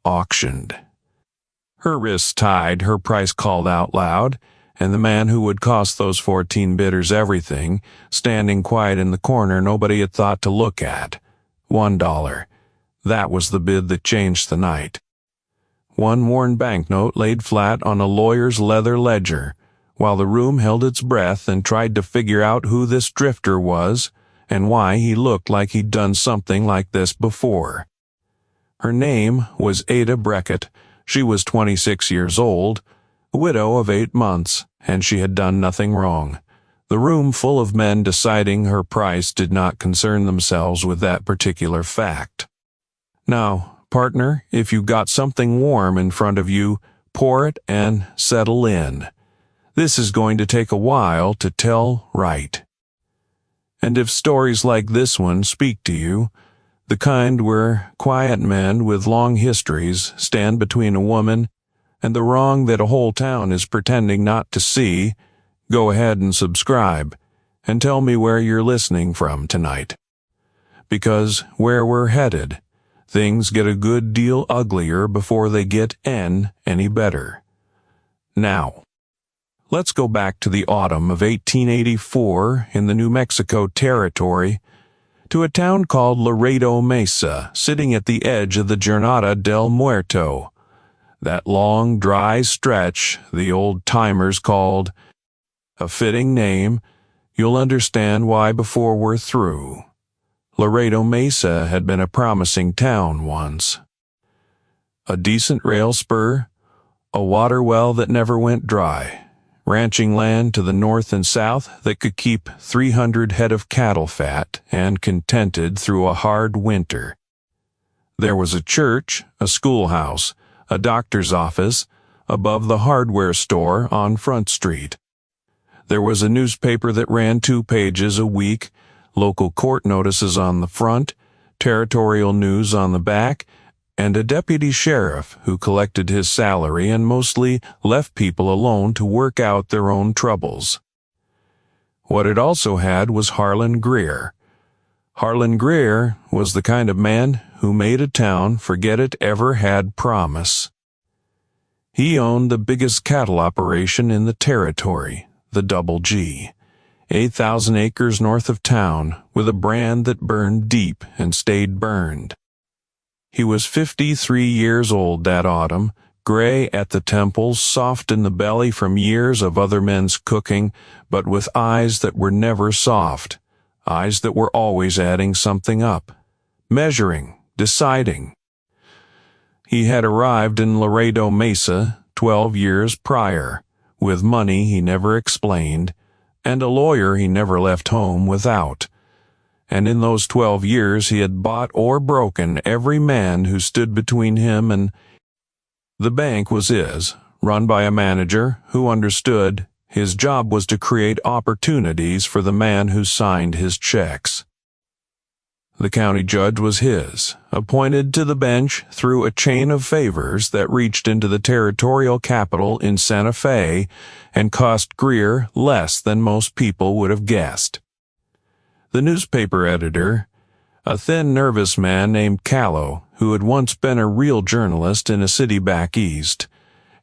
auctioned. Her wrists tied, her price called out loud, and the man who would cost those 14 bidders everything, standing quiet in the corner nobody had thought to look at. $1. That was the bid that changed the night. One worn banknote laid flat on a lawyer's leather ledger, while the room held its breath and tried to figure out who this drifter was and why he looked like he'd done something like this before. Her name was Ada Breckett. She was 26 years old, a widow of 8 months, and she had done nothing wrong. The room full of men deciding her price did not concern themselves with that particular fact. Now, partner, if you got something warm in front of you, pour it and settle in. This is going to take a while to tell right. And if stories like this one speak to you, the kind where quiet men with long histories stand between a woman and the wrong that a whole town is pretending not to see, go ahead and subscribe and tell me where you're listening from tonight. Because where we're headed, things get a good deal uglier before they get any better. Now, let's go back to the autumn of 1884 in the New Mexico Territory, to a town called Laredo Mesa, sitting at the edge of the Jornada del Muerto, that long, dry stretch the old-timers called a fitting name. You'll understand why before we're through. Laredo Mesa had been a promising town once. A decent rail spur, a water well that never went dry, ranching land to the north and south that could keep 300 head of cattle fat and contented through a hard winter. There was a church, a schoolhouse, a doctor's office, above the hardware store on Front Street. There was a newspaper that ran 2 pages a week, local court notices on the front, territorial news on the back, and a deputy sheriff who collected his salary and mostly left people alone to work out their own troubles. What it also had was Harlan Greer. Harlan Greer was the kind of man who made a town forget it ever had promise. He owned the biggest cattle operation in the territory, the Double G, 8,000 acres north of town, with a brand that burned deep and stayed burned. He was 53 years old that autumn, gray at the temples, soft in the belly from years of other men's cooking, but with eyes that were never soft, eyes that were always adding something up, measuring, deciding. He had arrived in Laredo Mesa 12 years prior, with money he never explained, and a lawyer he never left home without. And in those 12 years he had bought or broken every man who stood between him and... The bank was his, run by a manager who understood his job was to create opportunities for the man who signed his checks. The county judge was his, appointed to the bench through a chain of favors that reached into the territorial capital in Santa Fe and cost Greer less than most people would have guessed. The newspaper editor, a thin, nervous man named Callow, who had once been a real journalist in a city back east,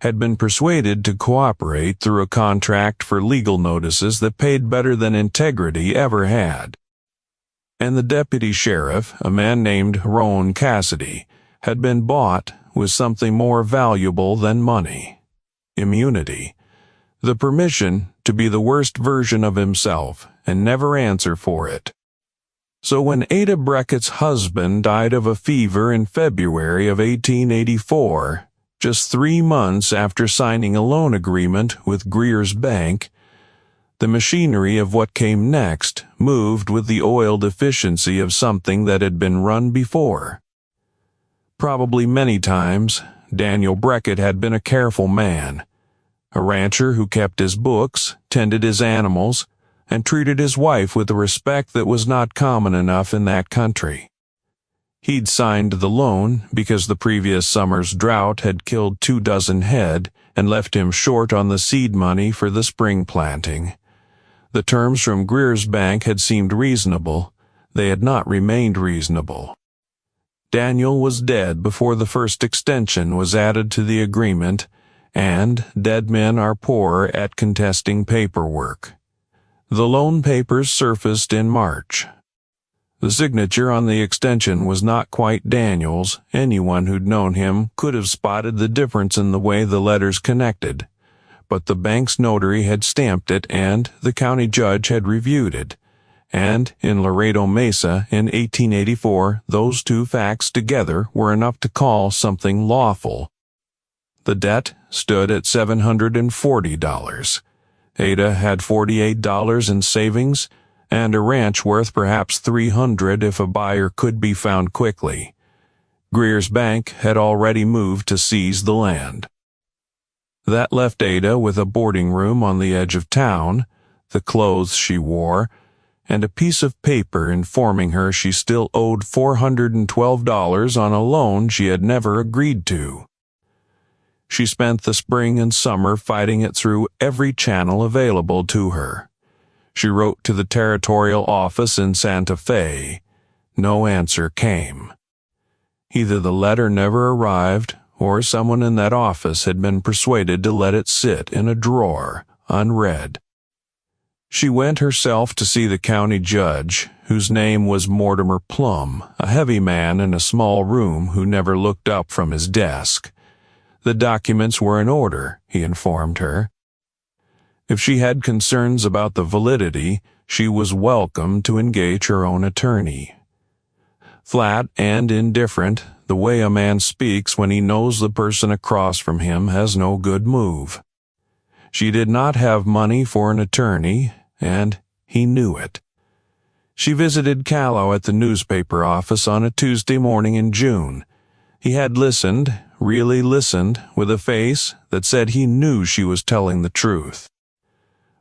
had been persuaded to cooperate through a contract for legal notices that paid better than integrity ever had. And the deputy sheriff, a man named Cassidy, had been bought with something more valuable than money: immunity, the permission to be the worst version of himself and never answer for it. So when Ada Breckett's husband died of a fever in February of 1884, just 3 months after signing a loan agreement with Greer's bank, the machinery of what came next moved with the oiled efficiency of something that had been run before. Probably many times, Daniel Breckett had been a careful man, a rancher who kept his books, tended his animals, and treated his wife with a respect that was not common enough in that country. He'd signed the loan because the previous summer's drought had killed 24 head and left him short on the seed money for the spring planting. The terms from Greer's bank had seemed reasonable. They had not remained reasonable. Daniel was dead before the first extension was added to the agreement, and dead men are poor at contesting paperwork. The loan papers surfaced in March. The signature on the extension was not quite Daniel's. Anyone who'd known him could have spotted the difference in the way the letters connected. But the bank's notary had stamped it and the county judge had reviewed it. And in Laredo Mesa in 1884, those two facts together were enough to call something lawful. The debt stood at $740. Ada had $48 in savings, and a ranch worth perhaps $300 if a buyer could be found quickly. Greer's bank had already moved to seize the land. That left Ada with a boarding room on the edge of town, the clothes she wore, and a piece of paper informing her she still owed $412 on a loan she had never agreed to. She spent the spring and summer fighting it through every channel available to her. She wrote to the territorial office in Santa Fe. No answer came. Either the letter never arrived, or someone in that office had been persuaded to let it sit in a drawer, unread. She went herself to see the county judge, whose name was Mortimer Plum, a heavy man in a small room who never looked up from his desk. The documents were in order, he informed her. If she had concerns about the validity, she was welcome to engage her own attorney. Flat and indifferent, the way a man speaks when he knows the person across from him has no good move. She did not have money for an attorney, and he knew it. She visited Callow at the newspaper office on a Tuesday morning in June. He had listened, really listened, with a face that said he knew she was telling the truth.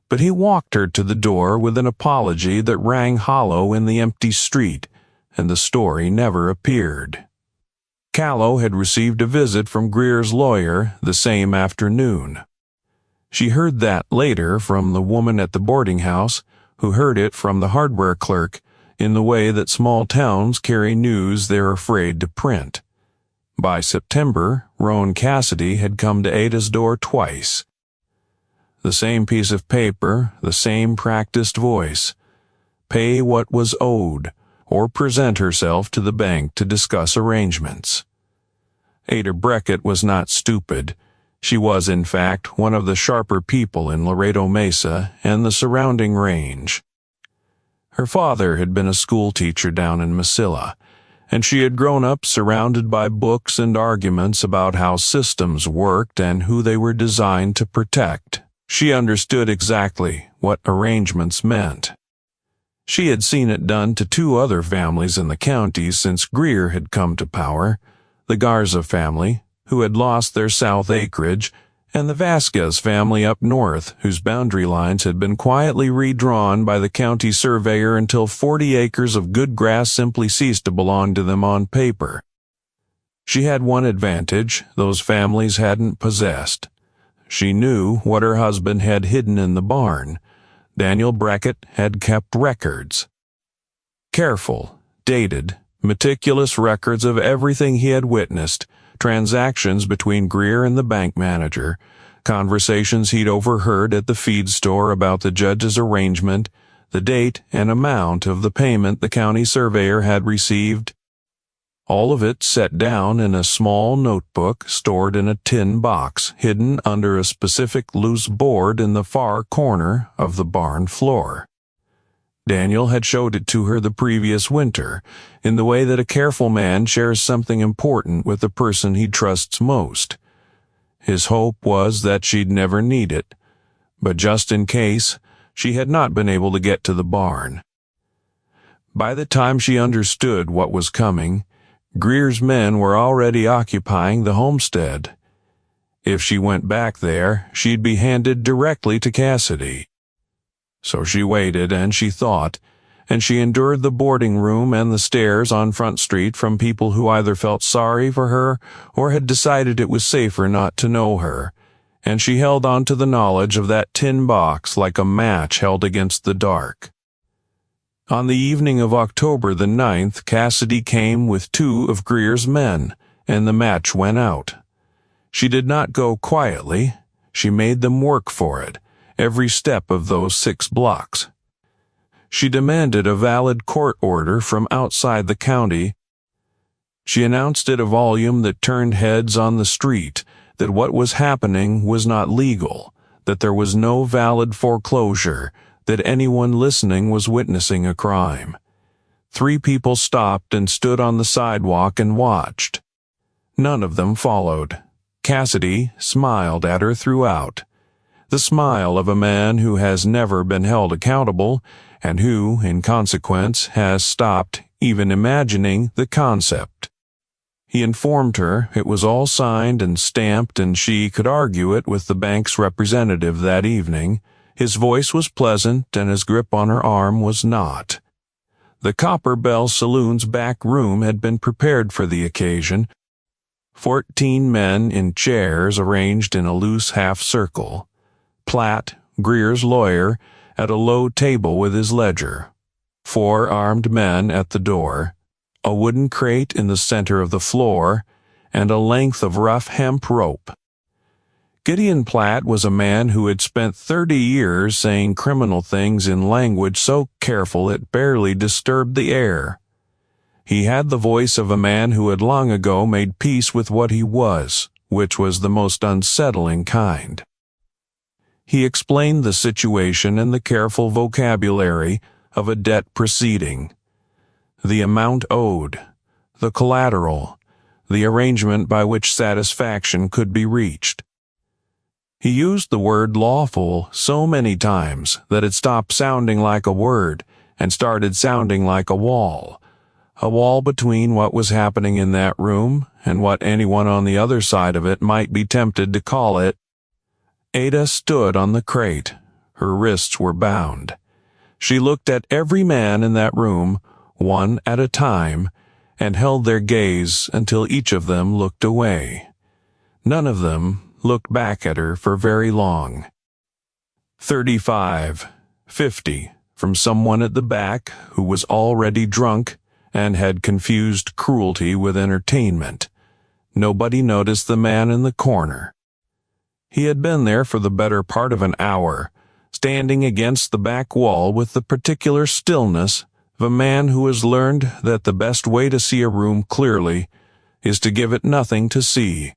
But he walked her to the door with an apology that rang hollow in the empty street, and the story never appeared. Callow had received a visit from Greer's lawyer the same afternoon. She heard that later from the woman at the boarding house, who heard it from the hardware clerk, in the way that small towns carry news they're afraid to print. By September, Roan Cassidy had come to Ada's door twice. The same piece of paper, the same practiced voice. Pay what was owed, or present herself to the bank to discuss arrangements. Ada Breckett was not stupid. She was, in fact, one of the sharper people in Laredo Mesa and the surrounding range. Her father had been a school teacher down in Mesilla, and she had grown up surrounded by books and arguments about how systems worked and who they were designed to protect. She understood exactly what arrangements meant. She had seen it done to two other families in the county since Greer had come to power, the Garza family, who had lost their south acreage, and the Vasquez family up north, whose boundary lines had been quietly redrawn by the county surveyor until 40 acres of good grass simply ceased to belong to them on paper. She had one advantage those families hadn't possessed. She knew what her husband had hidden in the barn. Daniel Breckett had kept records. Careful, dated, meticulous records of everything he had witnessed, transactions between Greer and the bank manager, conversations he'd overheard at the feed store about the judge's arrangement, the date and amount of the payment the county surveyor had received. All of it set down in a small notebook stored in a tin box hidden under a specific loose board in the far corner of the barn floor. Daniel had showed it to her the previous winter, in the way that a careful man shares something important with the person he trusts most. His hope was that she'd never need it, but just in case, she had not been able to get to the barn. By the time she understood what was coming, Greer's men were already occupying the homestead. If she went back there, she'd be handed directly to Cassidy. So she waited and she thought, and she endured the boarding room and the stares on Front Street from people who either felt sorry for her or had decided it was safer not to know her, and she held on to the knowledge of that tin box like a match held against the dark. On the evening of October the 9th, Cassidy came with 2 of Greer's men, and the match went out. She did not go quietly. She made them work for it, every step of those 6 blocks. She demanded a valid court order from outside the county. She announced at a volume that turned heads on the street that what was happening was not legal, that there was no valid foreclosure, that anyone listening was witnessing a crime. 3 people stopped and stood on the sidewalk and watched. None of them followed. Cassidy smiled at her throughout, the smile of a man who has never been held accountable and who, in consequence, has stopped even imagining the concept. He informed her it was all signed and stamped and she could argue it with the bank's representative that evening. His voice was pleasant and his grip on her arm was not. The Copper Bell Saloon's back room had been prepared for the occasion. 14 men in chairs arranged in a loose half-circle. Platt, Greer's lawyer, at a low table with his ledger. 4 armed men at the door, a wooden crate in the center of the floor, and a length of rough hemp rope. Gideon Platt was a man who had spent 30 years saying criminal things in language so careful it barely disturbed the air. He had the voice of a man who had long ago made peace with what he was, which was the most unsettling kind. He explained the situation in the careful vocabulary of a debt proceeding. The amount owed, the collateral, the arrangement by which satisfaction could be reached. He used the word lawful so many times that it stopped sounding like a word and started sounding like a wall between what was happening in that room and what anyone on the other side of it might be tempted to call it. Ada stood on the crate. Her wrists were bound. She looked at every man in that room, one at a time, and held their gaze until each of them looked away. None of them looked back at her for very long. 35, 50, from someone at the back who was already drunk and had confused cruelty with entertainment. Nobody noticed the man in the corner. He had been there for the better part of an hour, standing against the back wall with the particular stillness of a man who has learned that the best way to see a room clearly is to give it nothing to see.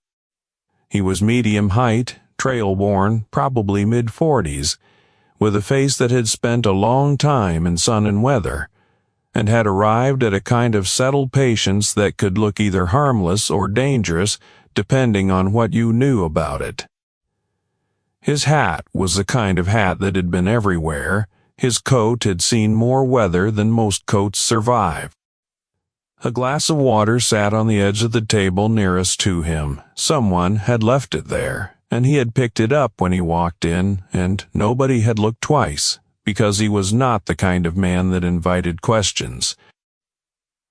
He was medium height, trail-worn, probably mid-40s, with a face that had spent a long time in sun and weather, and had arrived at a kind of settled patience that could look either harmless or dangerous, depending on what you knew about it. His hat was the kind of hat that had been everywhere. His coat had seen more weather than most coats survive. A glass of water sat on the edge of the table nearest to him. Someone had left it there, and he had picked it up when he walked in, and nobody had looked twice, because he was not the kind of man that invited questions.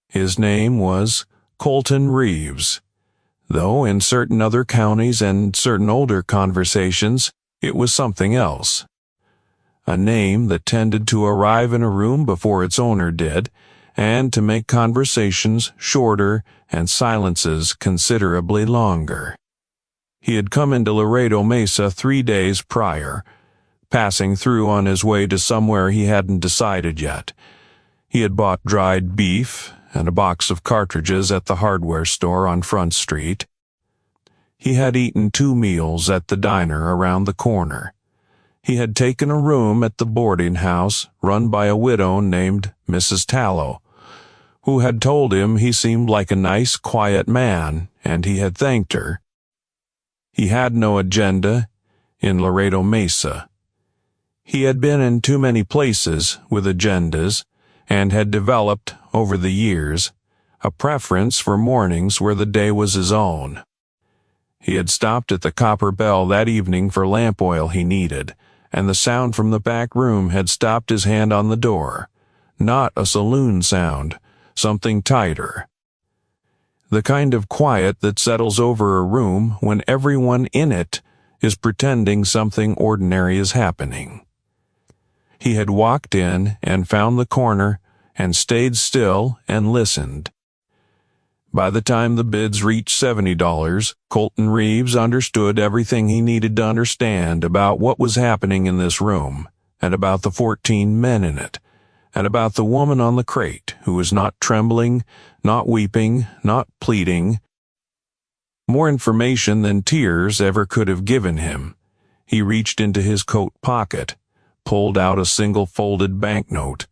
His name was Colton Reeves, though in certain other counties and certain older conversations, it was something else. A name that tended to arrive in a room before its owner did, and to make conversations shorter and silences considerably longer. He had come into Laredo Mesa 3 days prior, passing through on his way to somewhere he hadn't decided yet. He had bought dried beef and a box of cartridges at the hardware store on Front Street. He had eaten 2 meals at the diner around the corner. He had taken a room at the boarding house run by a widow named Mrs. Tallow, who had told him he seemed like a nice, quiet man, and he had thanked her. He had no agenda in Laredo Mesa. He had been in too many places with agendas, and had developed, over the years, a preference for mornings where the day was his own. He had stopped at the Copper Bell that evening for lamp oil he needed, and the sound from the back room had stopped his hand on the door. Not a saloon sound, something tighter. The kind of quiet that settles over a room when everyone in it is pretending something ordinary is happening. He had walked in and found the corner and stayed still and listened. By the time the bids reached $70, Colton Reeves understood everything he needed to understand about what was happening in this room, and about the 14 men in it, and about the woman on the crate who was not trembling, not weeping, not pleading. More information than tears ever could have given him. He reached into his coat pocket, pulled out a single folded banknote,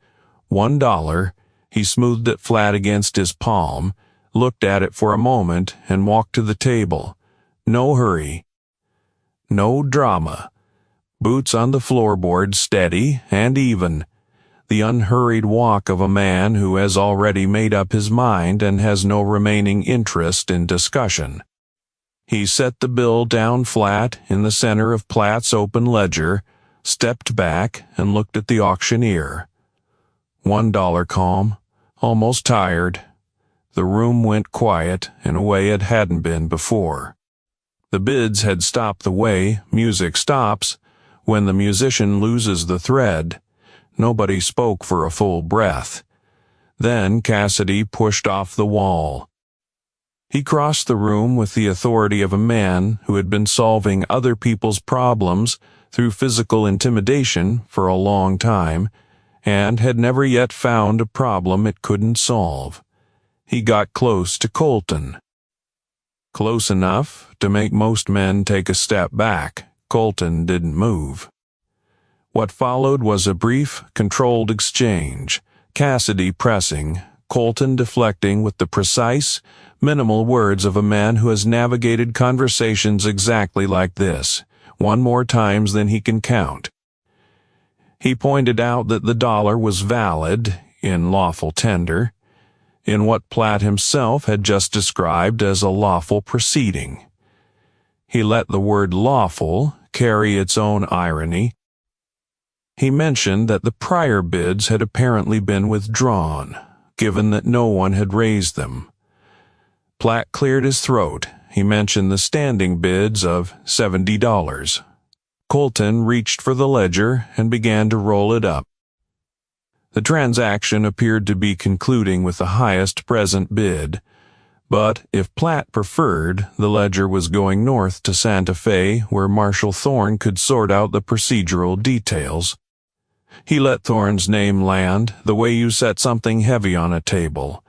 $1. He smoothed it flat against his palm, looked at it for a moment, and walked to the table. No hurry. No drama. Boots on the floorboard, steady and even. The unhurried walk of a man who has already made up his mind and has no remaining interest in discussion. He set the bill down flat in the center of Platt's open ledger, stepped back, and looked at the auctioneer. $1 calm, almost tired. The room went quiet in a way it hadn't been before. The bids had stopped the way music stops when the musician loses the thread. Nobody spoke for a full breath. Then Cassidy pushed off the wall. He crossed the room with the authority of a man who had been solving other people's problems through physical intimidation for a long time, and had never yet found a problem it couldn't solve. He got close to Colton. Close enough to make most men take a step back. Colton didn't move. What followed was a brief, controlled exchange, Cassidy pressing, Colton deflecting with the precise, minimal words of a man who has navigated conversations exactly like this, one more times than he can count. He pointed out that the dollar was valid, in lawful tender, in what Platt himself had just described as a lawful proceeding. He let the word lawful carry its own irony. He mentioned that the prior bids had apparently been withdrawn, given that no one had raised them. Platt cleared his throat. He mentioned the standing bids of $70. Colton reached for the ledger and began to roll it up. The transaction appeared to be concluding with the highest present bid, but if Platt preferred, the ledger was going north to Santa Fe, where Marshal Thorne could sort out the procedural details. He let Thorne's name land the way you set something heavy on a table.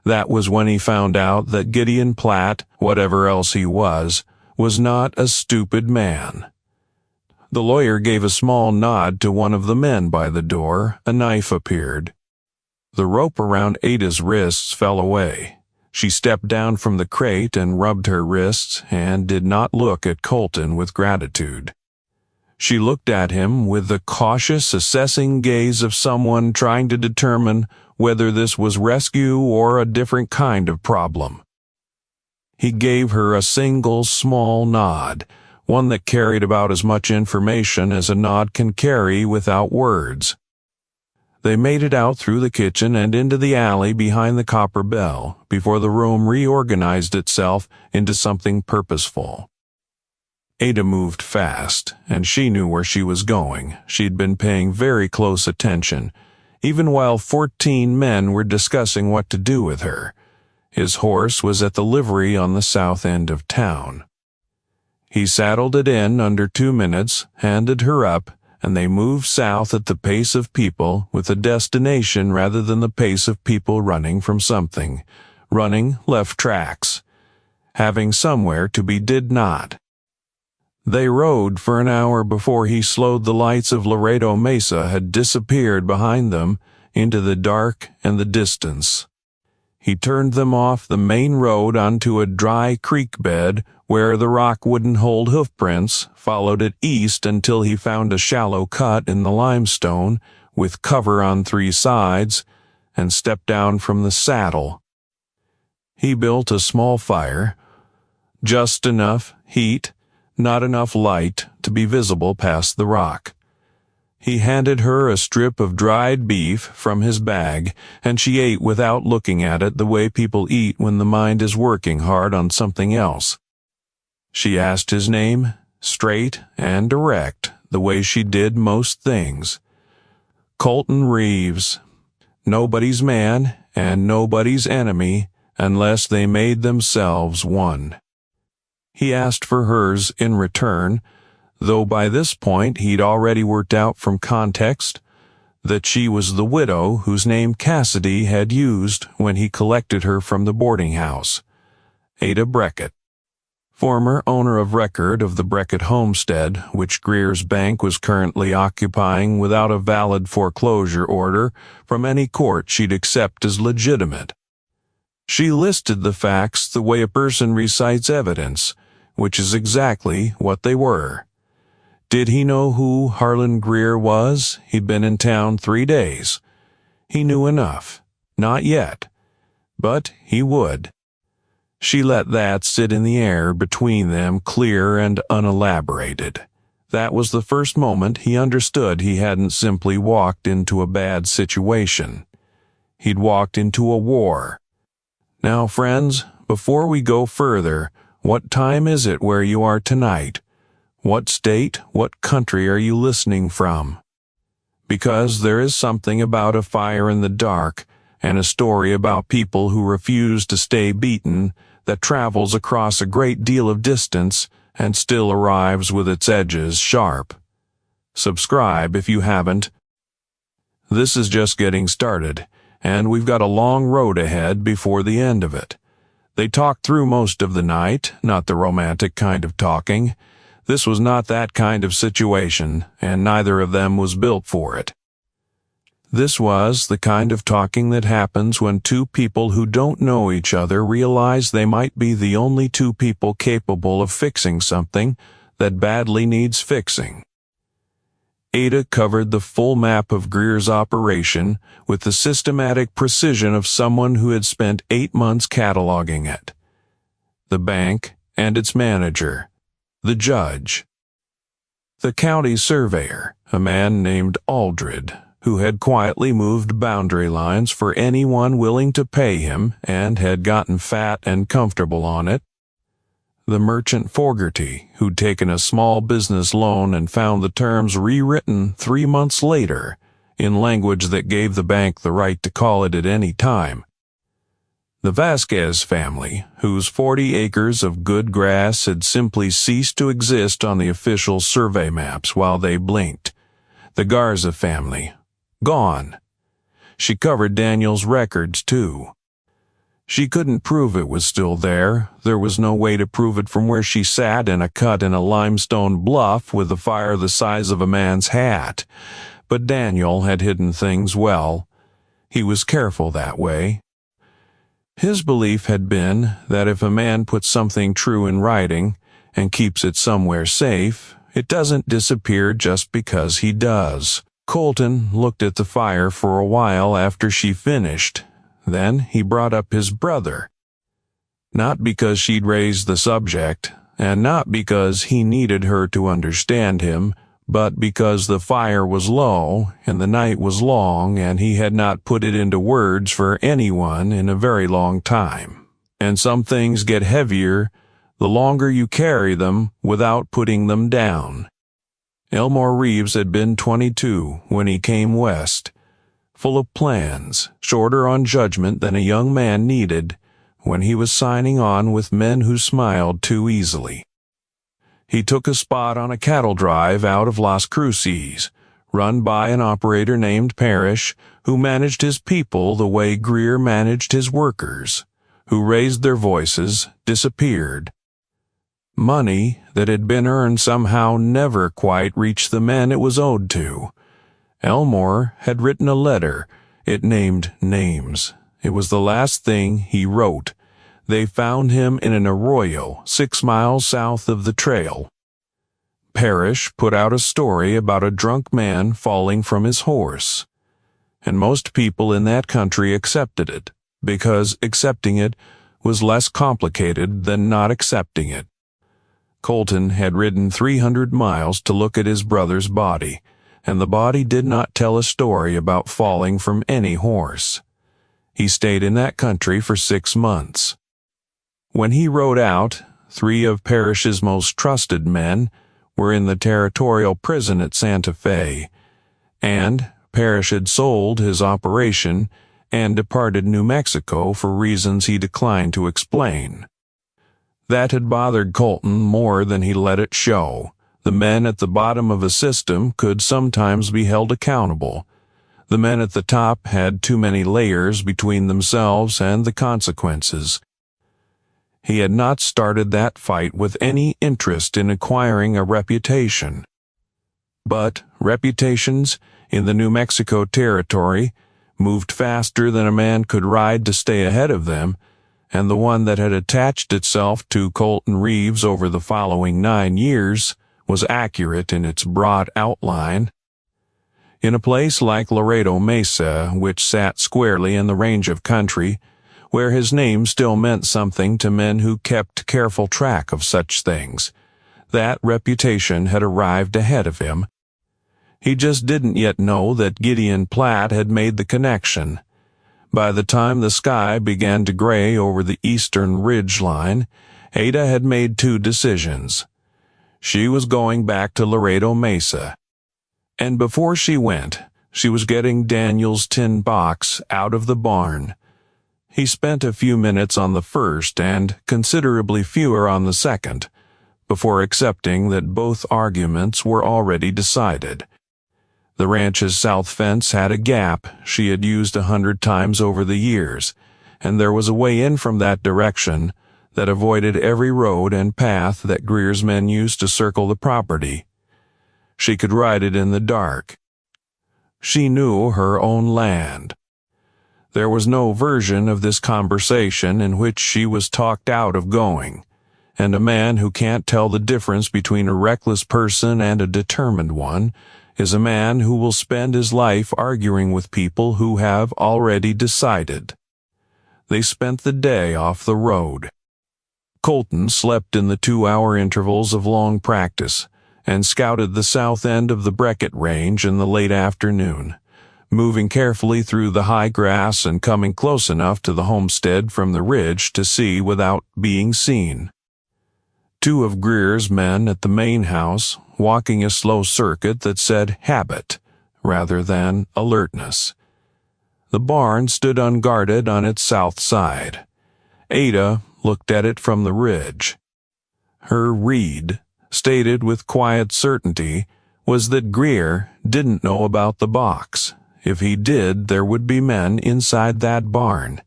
That was when he found out that Gideon Platt, whatever else he was not a stupid man. The lawyer gave a small nod to one of the men by the door. A knife appeared. The rope around Ada's wrists fell away. She stepped down from the crate and rubbed her wrists and did not look at Colton with gratitude. She looked at him with the cautious, assessing gaze of someone trying to determine whether this was rescue or a different kind of problem. He gave her a single small nod, one that carried about as much information as a nod can carry without words. They made it out through the kitchen and into the alley behind the Copper Bell before the room reorganized itself into something purposeful. Ada moved fast, and she knew where she was going. She'd been paying very close attention, even while 14 men were discussing what to do with her. His horse was at the livery on the south end of town. He saddled it in under 2 minutes, handed her up, and they moved south at the pace of people with a destination rather than the pace of people running from something. Running left tracks. Having somewhere to be did not. They rode for an hour before he slowed. The lights of Laredo Mesa had disappeared behind them into the dark and the distance. He turned them off the main road onto a dry creek bed where the rock wouldn't hold hoofprints, followed it east until he found a shallow cut in the limestone with cover on 3 sides, and stepped down from the saddle. He built a small fire, just enough heat, not enough light to be visible past the rock. He handed her a strip of dried beef from his bag, and she ate without looking at it the way people eat when the mind is working hard on something else. She asked his name, straight and direct, the way she did most things. Colton Reeves. nobody's man and nobody's enemy unless they made themselves one. He asked for hers in return, though by this point he'd already worked out from context that she was the widow whose name Cassidy had used when he collected her from the boarding house, Ada Breckett, former owner of record of the Breckett homestead, which Greer's bank was currently occupying without a valid foreclosure order from any court she'd accept as legitimate. She listed the facts the way a person recites evidence, which is exactly what they were. Did he know who Harlan Greer was? He'd been in town 3 days. He knew enough. Not yet. But he would. She let that sit in the air between them, clear and unelaborated. That was the first moment he understood he hadn't simply walked into a bad situation. He'd walked into a war. Now, friends, before we go further, what time is it where you are tonight? What state, what country are you listening from? Because there is something about a fire in the dark and a story about people who refuse to stay beaten that travels across a great deal of distance and still arrives with its edges sharp. Subscribe if you haven't. This is just getting started, and we've got a long road ahead before the end of it. They talked through most of the night, not the romantic kind of talking. This was not that kind of situation, and neither of them was built for it. This was the kind of talking that happens when two people who don't know each other realize they might be the only two people capable of fixing something that badly needs fixing. Ada covered the full map of Greer's operation with the systematic precision of someone who had spent 8 months cataloging it. The bank and its manager, the judge, the county surveyor, a man named Aldred, who had quietly moved boundary lines for anyone willing to pay him and had gotten fat and comfortable on it, the merchant Fogarty, who'd taken a small business loan and found the terms rewritten 3 months later in language that gave the bank the right to call it at any time, the Vasquez family, whose 40 acres of good grass had simply ceased to exist on the official survey maps while they blinked, the Garza family, gone. She covered Daniel's records, too. She couldn't prove it was still there. There was no way to prove it from where she sat in a cut in a limestone bluff with a fire the size of a man's hat. But Daniel had hidden things well. He was careful that way. His belief had been that if a man puts something true in writing and keeps it somewhere safe, it doesn't disappear just because he does. Colton looked at the fire for a while after she finished. Then he brought up his brother. Not because she'd raised the subject, and not because he needed her to understand him, but because the fire was low and the night was long and he had not put it into words for anyone in a very long time. And some things get heavier the longer you carry them without putting them down. Elmore Reeves had been 22 when he came west, full of plans, shorter on judgment than a young man needed when he was signing on with men who smiled too easily. He took a spot on a cattle drive out of Las Cruces, run by an operator named Parrish, who managed his people the way Greer managed his workers, who raised their voices, disappeared. Money that had been earned somehow never quite reached the men it was owed to. Elmore had written a letter. It named names. It was the last thing he wrote. They found him in an arroyo 6 miles south of the trail. Parrish put out a story about a drunk man falling from his horse. And most people in that country accepted it, because accepting it was less complicated than not accepting it. Colton had ridden 300 miles to look at his brother's body, and the body did not tell a story about falling from any horse. He stayed in that country for 6 months. When he rode out, 3 of Parrish's most trusted men were in the territorial prison at Santa Fe, and parish had sold his operation and departed New Mexico for reasons he declined to explain. That had bothered Colton more than he let it show. The men at the bottom of a system could sometimes be held accountable. The men at the top had too many layers between themselves and the consequences. He had not started that fight with any interest in acquiring a reputation. But reputations in the New Mexico territory moved faster than a man could ride to stay ahead of them, and the one that had attached itself to Colton Reeves over the following 9 years was accurate in its broad outline. In a place like Laredo Mesa, which sat squarely in the range of country, where his name still meant something to men who kept careful track of such things, that reputation had arrived ahead of him. He just didn't yet know that Gideon Platt had made the connection. By the time the sky began to gray over the eastern ridge line, Ada had made 2 decisions. She was going back to Laredo Mesa. And before she went, she was getting Daniel's tin box out of the barn. He spent a few minutes on the first and considerably fewer on the second, before accepting that both arguments were already decided. The ranch's south fence had a gap she had used 100 times over the years, and there was a way in from that direction that avoided every road and path that Greer's men used to circle the property. She could ride it in the dark. She knew her own land. There was no version of this conversation in which she was talked out of going, and a man who can't tell the difference between a reckless person and a determined one is a man who will spend his life arguing with people who have already decided. They spent the day off the road. Colton slept in the 2-hour intervals of long practice and scouted the south end of the Breckett range in the late afternoon, moving carefully through the high grass and coming close enough to the homestead from the ridge to see without being seen. 2 of Greer's men at the main house, walking a slow circuit that said habit rather than alertness. The barn stood unguarded on its south side. Ada looked at it from the ridge. Her read, stated with quiet certainty, was that Greer didn't know about the box. If he did, there would be men inside that barn,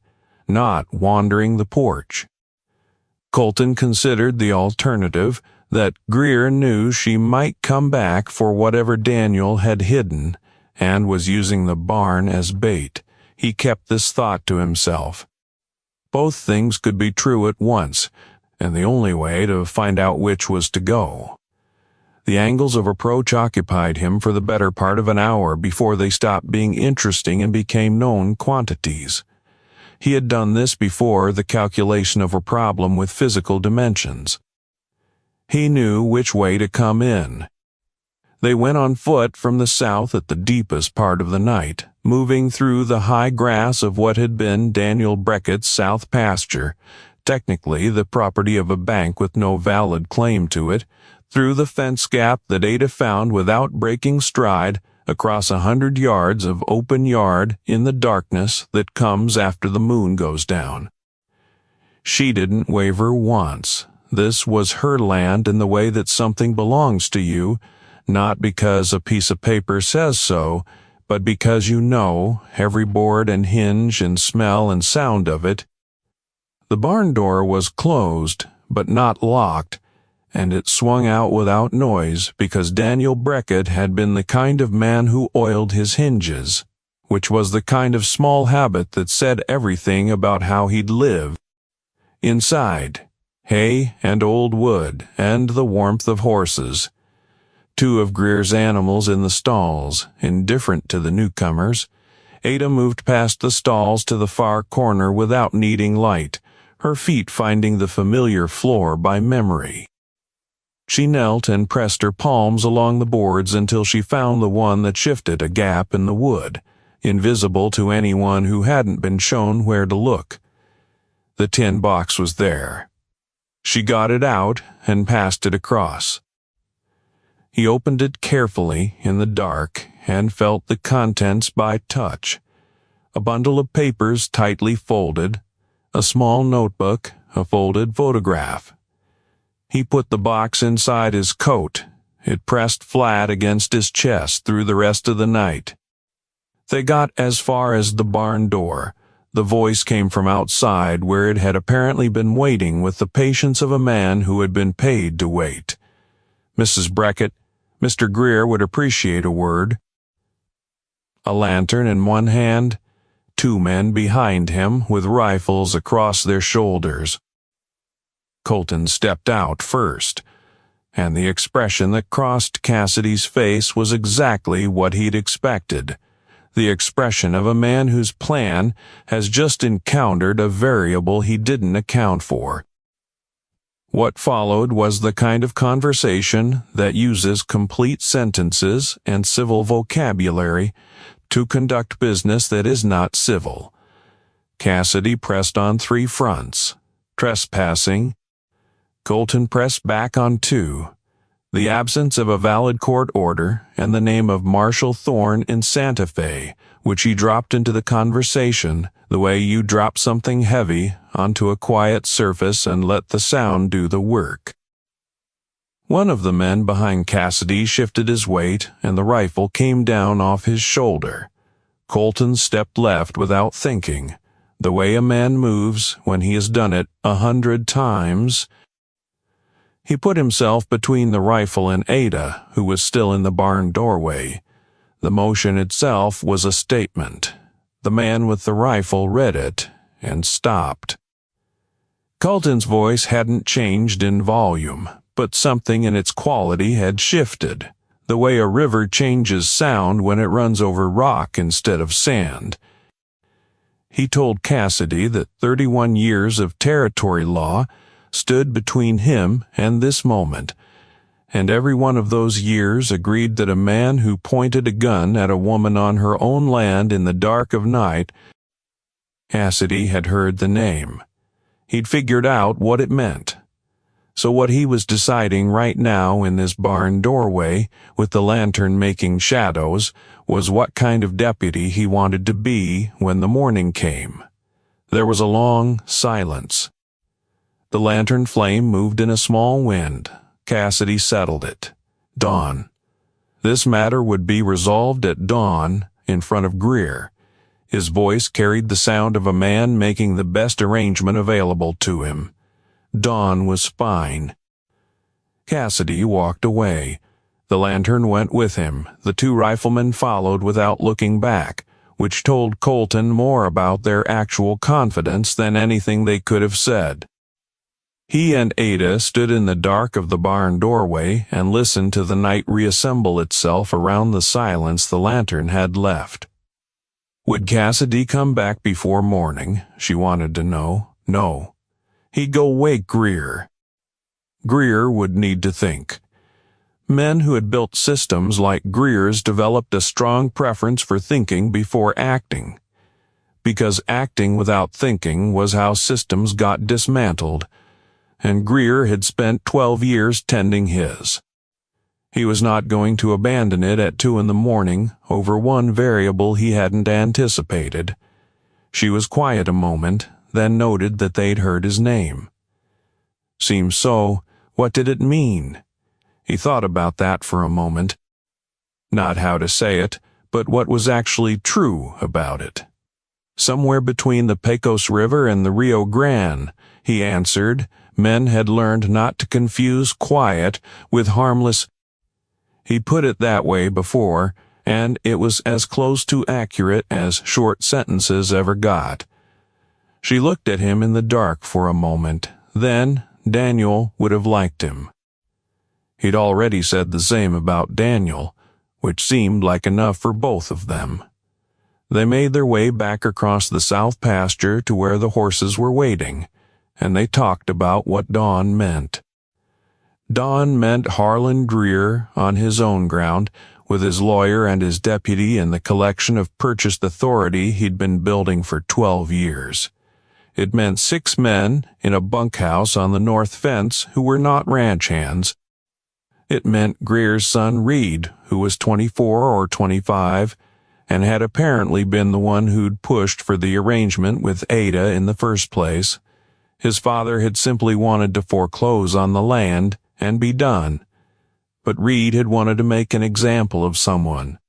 not wandering the porch. Colton considered the alternative that Greer knew she might come back for whatever Daniel had hidden and was using the barn as bait. He kept this thought to himself. Both things could be true at once, and the only way to find out which was to go. The angles of approach occupied him for the better part of an hour before they stopped being interesting and became known quantities. He had done this before the calculation of a problem with physical dimensions. He knew which way to come in. They went on foot from the south at the deepest part of the night, moving through the high grass of what had been Daniel Breckett's south pasture, technically the property of a bank with no valid claim to it, through the fence gap that Ada found without breaking stride, across 100 yards of open yard in the darkness that comes after the moon goes down. She didn't waver once. This was her land in the way that something belongs to you, not because a piece of paper says so, but because you know every board and hinge and smell and sound of it. The barn door was closed, but not locked, and it swung out without noise because Daniel Breckett had been the kind of man who oiled his hinges, which was the kind of small habit that said everything about how he'd live. Inside, hay and old wood and the warmth of horses. 2 of Greer's animals in the stalls, indifferent to the newcomers. Ada moved past the stalls to the far corner without needing light, her feet finding the familiar floor by memory. She knelt and pressed her palms along the boards until she found the one that shifted a gap in the wood, invisible to anyone who hadn't been shown where to look. The tin box was there. She got it out and passed it across. He opened it carefully in the dark and felt the contents by touch. A bundle of papers tightly folded, a small notebook, a folded photograph. He put the box inside his coat. It pressed flat against his chest through the rest of the night. They got as far as the barn door. The voice came from outside, where it had apparently been waiting with the patience of a man who had been paid to wait. Mrs. Breckett, Mr. Greer would appreciate a word. A lantern in one hand, 2 men behind him with rifles across their shoulders. Colton stepped out first, and the expression that crossed Cassidy's face was exactly what he'd expected. The expression of a man whose plan has just encountered a variable he didn't account for. What followed was the kind of conversation that uses complete sentences and civil vocabulary to conduct business that is not civil. Cassidy pressed on 3 fronts. Trespassing. Colton pressed back on 2. The absence of a valid court order and the name of Marshall Thorne in Santa Fe, which he dropped into the conversation the way you drop something heavy onto a quiet surface and let the sound do the work. One of the men behind Cassidy shifted his weight, and the rifle came down off his shoulder. Colton stepped left without thinking, the way a man moves when he has done it 100 times. He put himself between the rifle and Ada, who was still in the barn doorway. The motion itself was a statement. The man with the rifle read it and stopped. Colton's voice hadn't changed in volume, but something in its quality had shifted, the way a river changes sound when it runs over rock instead of sand. He told Cassidy that 31 years of territory law stood between him and this moment, and every one of those years agreed that a man who pointed a gun at a woman on her own land in the dark of night— Cassidy had heard the name. He'd figured out what it meant. So what he was deciding right now in this barn doorway, with the lantern making shadows, was what kind of deputy he wanted to be when the morning came. There was a long silence. The lantern flame moved in a small wind. Cassidy settled it. Dawn. This matter would be resolved at dawn in front of Greer. His voice carried the sound of a man making the best arrangement available to him. Dawn was fine. Cassidy walked away. The lantern went with him. The 2 riflemen followed without looking back, which told Colton more about their actual confidence than anything they could have said. He and Ada stood in the dark of the barn doorway and listened to the night reassemble itself around the silence the lantern had left. Would Cassidy come back before morning? She wanted to know. No. He'd go wake Greer. Greer would need to think. Men who had built systems like Greer's developed a strong preference for thinking before acting, because acting without thinking was how systems got dismantled, and Greer had spent 12 years tending his. He was not going to abandon it at 2 a.m. over one variable he hadn't anticipated. She was quiet a moment, then noted that they'd heard his name. Seems so. What did it mean? He thought about that for a moment. Not how to say it, but what was actually true about it. Somewhere between the Pecos River and the Rio Grande, he answered, men had learned not to confuse quiet with harmless. He put it that way before, and it was as close to accurate as short sentences ever got. She looked at him in the dark for a moment. Then Daniel would have liked him. He'd already said the same about Daniel, which seemed like enough for both of them. They made their way back across the south pasture to where the horses were waiting, and they talked about what dawn meant. Dawn meant Harlan Greer on his own ground, with his lawyer and his deputy and the collection of purchased authority he'd been building for 12 years. It meant 6 men in a bunkhouse on the north fence who were not ranch hands. It meant Greer's son Reed, who was 24 or 25, and had apparently been the one who'd pushed for the arrangement with Ada in the first place. His father had simply wanted to foreclose on the land and be done, but Reed had wanted to make an example of someone.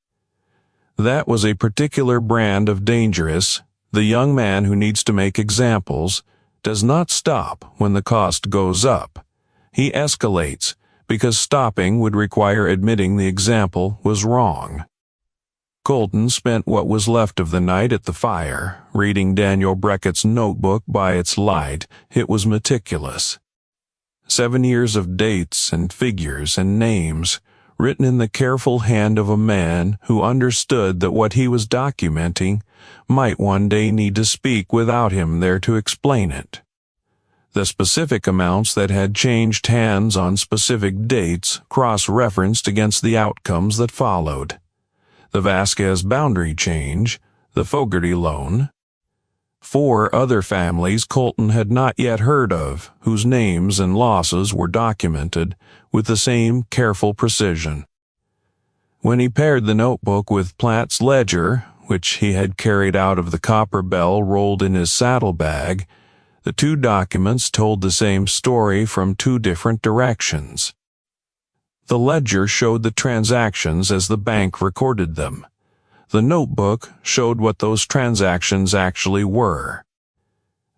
That was a particular brand of dangerous. The young man who needs to make examples does not stop when the cost goes up. He escalates, because stopping would require admitting the example was wrong. Colton spent what was left of the night at the fire, reading Daniel Breckett's notebook by its light. It was meticulous. 7 years of dates and figures and names, written in the careful hand of a man who understood that what he was documenting might one day need to speak without him there to explain it. The specific amounts that had changed hands on specific dates cross-referenced against the outcomes that followed. The Vasquez boundary change, the Fogarty loan. 4 other families Colton had not yet heard of, whose names and losses were documented with the same careful precision. When he paired the notebook with Platt's ledger, which he had carried out of the copper bell rolled in his saddlebag, the 2 documents told the same story from 2 different directions. The ledger showed the transactions as the bank recorded them. The notebook showed what those transactions actually were.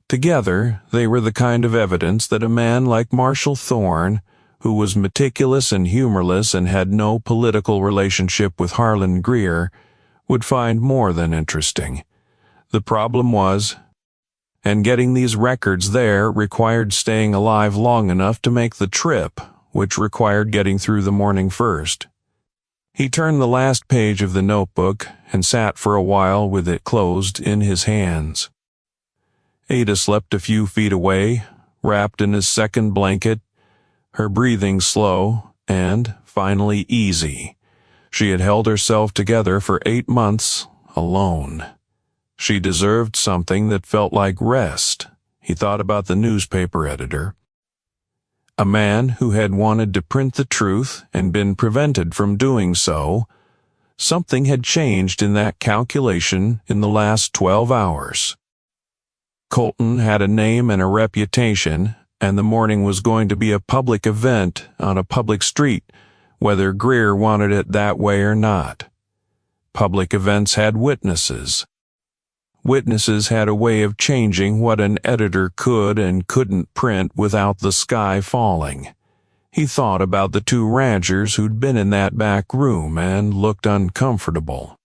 Together, they were the kind of evidence that a man like Marshall Thorne, who was meticulous and humorless and had no political relationship with Harlan Greer, would find more than interesting. The problem was, and getting these records there required staying alive long enough to make the trip, which required getting through the morning first. He turned the last page of the notebook and sat for a while with it closed in his hands. Ada slept a few feet away, wrapped in his second blanket, her breathing slow and, finally, easy. She had held herself together for 8 months, alone. She deserved something that felt like rest. He thought about the newspaper editor. A man who had wanted to print the truth and been prevented from doing so. Something had changed in that calculation in the last 12 hours. Colton had a name and a reputation, and the morning was going to be a public event on a public street, whether Greer wanted it that way or not. Public events had witnesses. Witnesses had a way of changing what an editor could and couldn't print without the sky falling. He thought about the 2 ranchers who'd been in that back room and looked uncomfortable.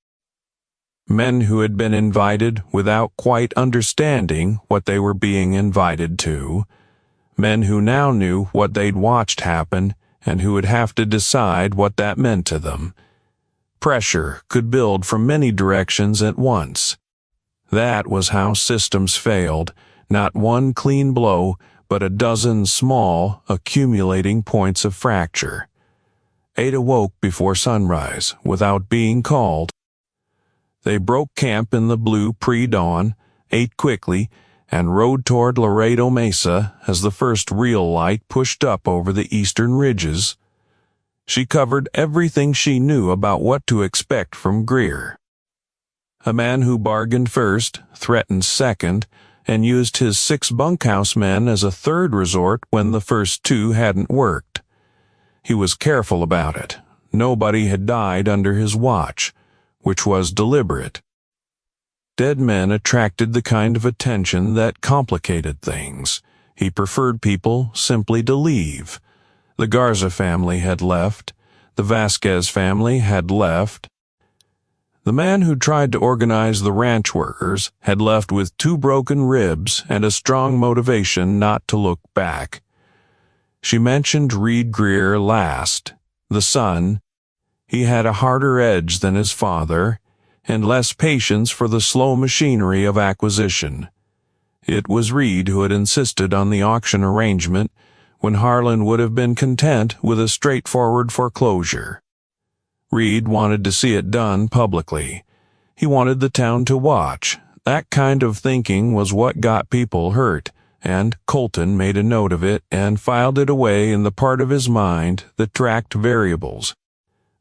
Men who had been invited without quite understanding what they were being invited to. Men who now knew what they'd watched happen and who would have to decide what that meant to them. Pressure could build from many directions at once. That was how systems failed, not one clean blow, but a dozen small, accumulating points of fracture. Ada woke before sunrise, without being called. They broke camp in the blue pre-dawn, ate quickly, and rode toward Laredo Mesa as the first real light pushed up over the eastern ridges. She covered everything she knew about what to expect from Greer. A man who bargained first, threatened second, and used his 6 bunkhouse men as a third resort when the first 2 hadn't worked. He was careful about it. Nobody had died under his watch, which was deliberate. Dead men attracted the kind of attention that complicated things. He preferred people simply to leave. The Garza family had left. The Vasquez family had left. The man who tried to organize the ranch workers had left with 2 broken ribs and a strong motivation not to look back. She mentioned Reed Greer last, the son. He had a harder edge than his father, and less patience for the slow machinery of acquisition. It was Reed who had insisted on the auction arrangement when Harlan would have been content with a straightforward foreclosure. Reed wanted to see it done publicly. He wanted the town to watch. That kind of thinking was what got people hurt, and Colton made a note of it and filed it away in the part of his mind that tracked variables.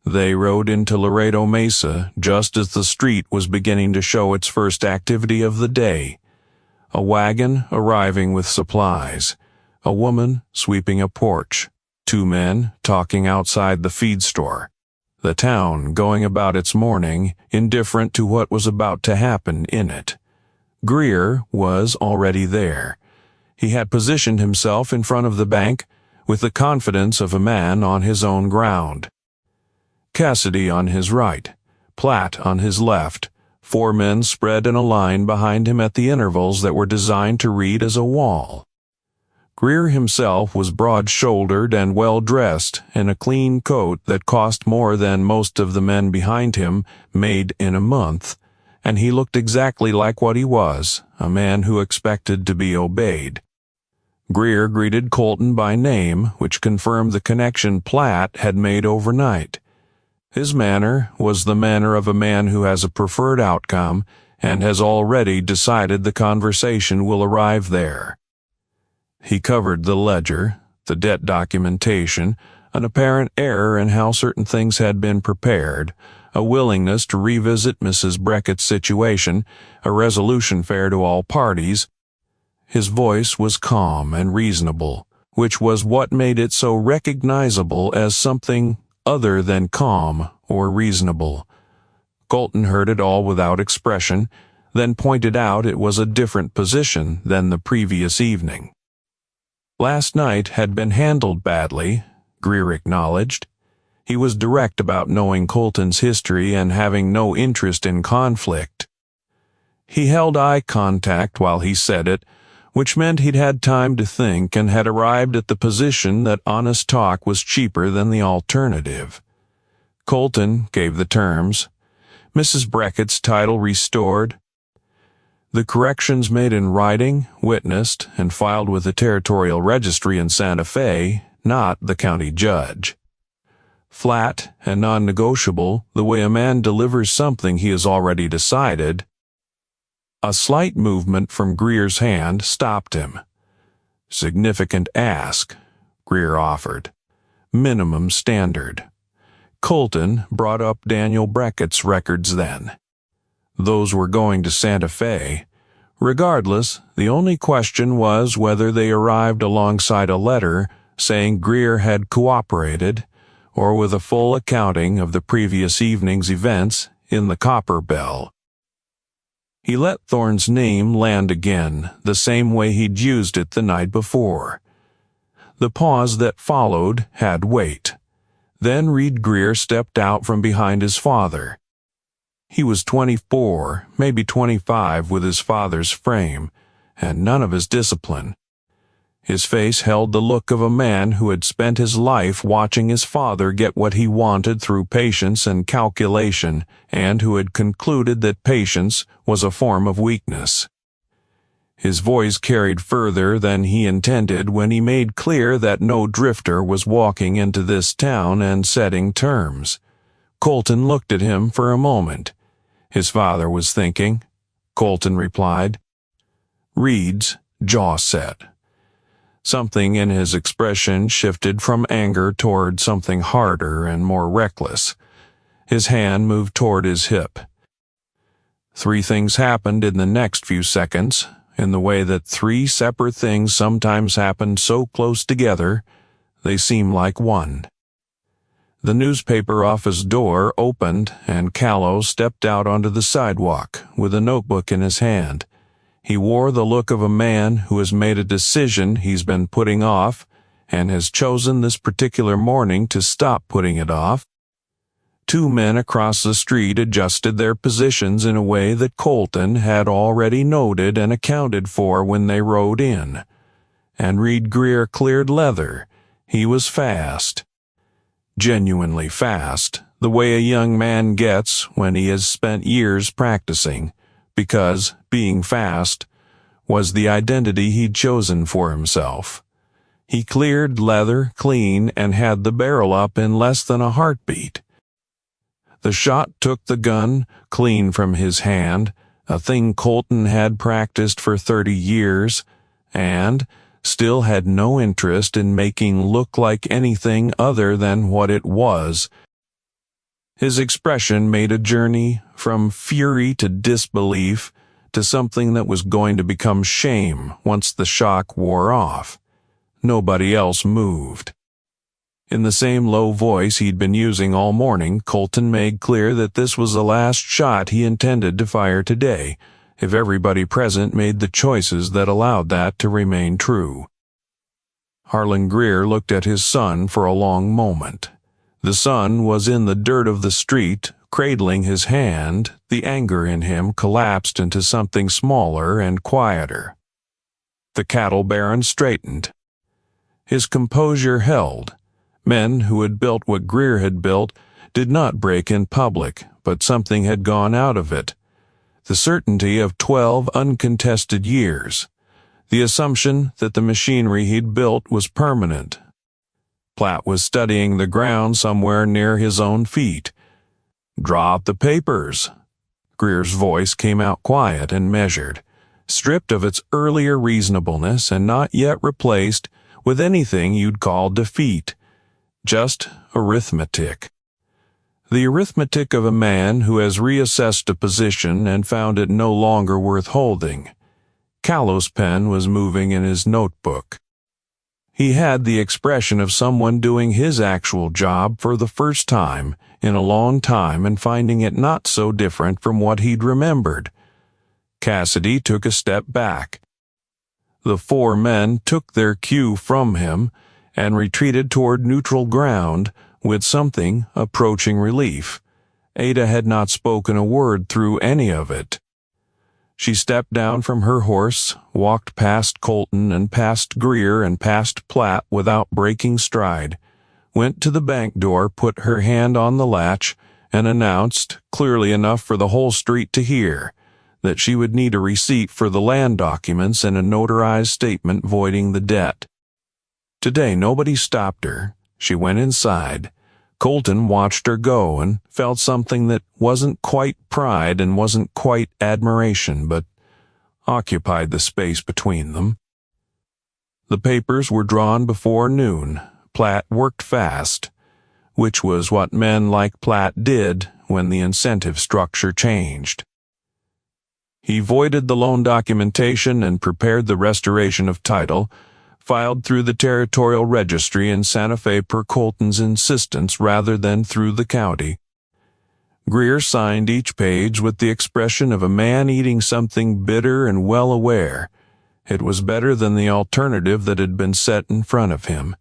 They rode into Laredo Mesa just as the street was beginning to show its first activity of the day. A wagon arriving with supplies, a woman sweeping a porch, 2 men talking outside the feed store, the town going about its morning, indifferent to what was about to happen in it. Greer was already there. He had positioned himself in front of the bank with the confidence of a man on his own ground. Cassidy on his right, Platt on his left, 4 men spread in a line behind him at the intervals that were designed to read as a wall. Greer himself was broad-shouldered and well-dressed in a clean coat that cost more than most of the men behind him made in a month, and he looked exactly like what he was, a man who expected to be obeyed. Greer greeted Colton by name, which confirmed the connection Platt had made overnight. His manner was the manner of a man who has a preferred outcome and has already decided the conversation will arrive there. He covered the ledger, the debt documentation, an apparent error in how certain things had been prepared, a willingness to revisit Mrs. Breckett's situation, a resolution fair to all parties. His voice was calm and reasonable, which was what made it so recognizable as something other than calm or reasonable. Colton heard it all without expression, then pointed out it was a different position than the previous evening. Last night had been handled badly, Greer acknowledged. He was direct about knowing Colton's history and having no interest in conflict. He held eye contact while he said it, which meant he'd had time to think and had arrived at the position that honest talk was cheaper than the alternative. Colton gave the terms. Mrs. Breckett's title restored. The corrections made in writing, witnessed, and filed with the territorial registry in Santa Fe, not the county judge. Flat and non-negotiable, the way a man delivers something he has already decided. A slight movement from Greer's hand stopped him. Significant ask, Greer offered. Minimum standard. Colton brought up Daniel Breckett's records then. Those were going to Santa Fe. Regardless, the only question was whether they arrived alongside a letter saying Greer had cooperated, or with a full accounting of the previous evening's events in the Copper Bell. He let Thorne's name land again, the same way he'd used it the night before. The pause that followed had weight. Then Reed Greer stepped out from behind his father. He was 24, maybe 25 with his father's frame, and none of his discipline. His face held the look of a man who had spent his life watching his father get what he wanted through patience and calculation, and who had concluded that patience was a form of weakness. His voice carried further than he intended when he made clear that no drifter was walking into this town and setting terms. Colton looked at him for a moment. His father was thinking. Colton replied. Reed's jaw set. Something in his expression shifted from anger toward something harder and more reckless. His hand moved toward his hip. 3 things happened in the next few seconds, in the way that 3 separate things sometimes happened so close together, they seem like one. The newspaper office door opened and Callow stepped out onto the sidewalk with a notebook in his hand. He wore the look of a man who has made a decision he's been putting off and has chosen this particular morning to stop putting it off. 2 men across the street adjusted their positions in a way that Colton had already noted and accounted for when they rode in. And Reed Greer cleared leather. He was fast. Genuinely fast, the way a young man gets when he has spent years practicing, because being fast was the identity he'd chosen for himself. He cleared leather clean and had the barrel up in less than a heartbeat. The shot took the gun clean from his hand, a thing Colton had practiced for 30 years, and still had no interest in making look like anything other than what it was. His expression made a journey from fury to disbelief to something that was going to become shame once the shock wore off. Nobody else moved. In the same low voice he'd been using all morning, Colton made clear that this was the last shot he intended to fire today, if everybody present made the choices that allowed that to remain true. Harlan Greer looked at his son for a long moment. The son was in the dirt of the street, cradling his hand. The anger in him collapsed into something smaller and quieter. The cattle baron straightened. His composure held. Men who had built what Greer had built did not break in public, but something had gone out of it. The certainty of 12 uncontested years. The assumption that the machinery he'd built was permanent. Platt was studying the ground somewhere near his own feet. "Drop the papers." Greer's voice came out quiet and measured, stripped of its earlier reasonableness and not yet replaced with anything you'd call defeat. Just arithmetic. The arithmetic of a man who has reassessed a position and found it no longer worth holding. Callow's pen was moving in his notebook. He had the expression of someone doing his actual job for the first time in a long time and finding it not so different from what he'd remembered. Cassidy took a step back. The 4 men took their cue from him and retreated toward neutral ground with something approaching relief. Ada had not spoken a word through any of it. She stepped down from her horse, walked past Colton and past Greer and past Platt without breaking stride, went to the bank door, put her hand on the latch, and announced, clearly enough for the whole street to hear, that she would need a receipt for the land documents and a notarized statement voiding the debt. Today nobody stopped her. She went inside. Colton watched her go and felt something that wasn't quite pride and wasn't quite admiration, but occupied the space between them. The papers were drawn before noon. Platt worked fast, which was what men like Platt did when the incentive structure changed. He voided the loan documentation and prepared the restoration of title, filed through the territorial registry in Santa Fe per Colton's insistence rather than through the county. Greer signed each page with the expression of a man eating something bitter and well aware. It was better than the alternative that had been set in front of him.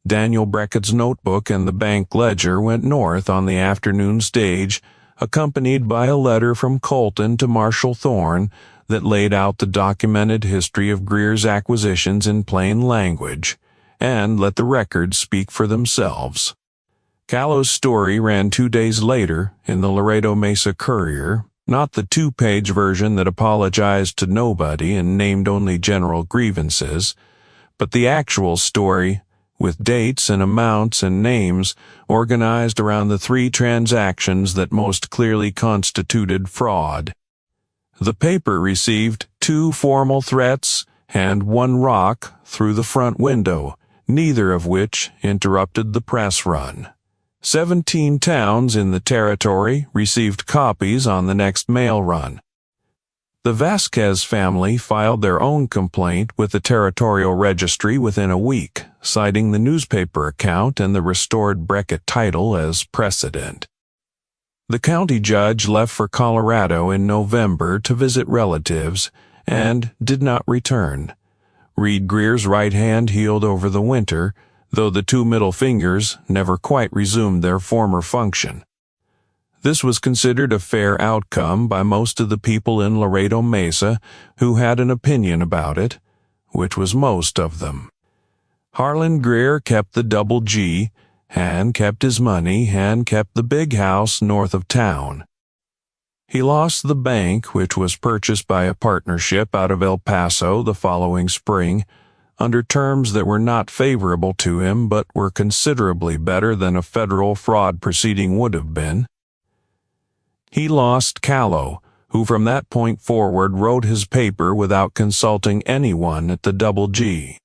Daniel Breckett's notebook and the bank ledger went north on the afternoon stage, accompanied by a letter from Colton to Marshal Thorne that laid out the documented history of Greer's acquisitions in plain language, and let the records speak for themselves. Callow's story ran 2 days later in the Laredo Mesa Courier, not the 2-page version that apologized to nobody and named only general grievances, but the actual story, with dates and amounts and names organized around the 3 transactions that most clearly constituted fraud. The paper received 2 formal threats and 1 rock through the front window, neither of which interrupted the press run. 17 towns in the territory received copies on the next mail run. The Vasquez family filed their own complaint with the territorial registry within a week, citing the newspaper account and the restored Breckett title as precedent. The county judge left for Colorado in November to visit relatives and did not return. Reed Greer's right hand healed over the winter, though the 2 middle fingers never quite resumed their former function. This was considered a fair outcome by most of the people in Laredo Mesa who had an opinion about it, which was most of them. Harlan Greer kept the double G, and kept his money, and kept the big house north of town. He lost the bank, which was purchased by a partnership out of El Paso the following spring, under terms that were not favorable to him but were considerably better than a federal fraud proceeding would have been. He lost Callow, who from that point forward wrote his paper without consulting anyone at the Double G.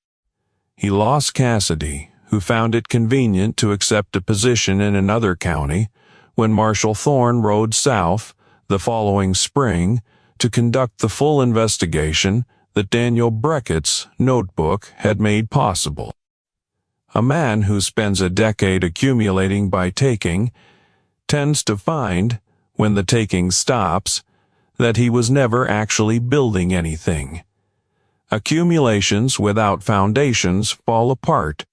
He lost Cassidy, who found it convenient to accept a position in another county, when Marshal Thorne rode south the following spring to conduct the full investigation that Daniel Breckett's notebook had made possible. A man who spends a decade accumulating by taking tends to find, when the taking stops, that he was never actually building anything. Accumulations without foundations fall apart.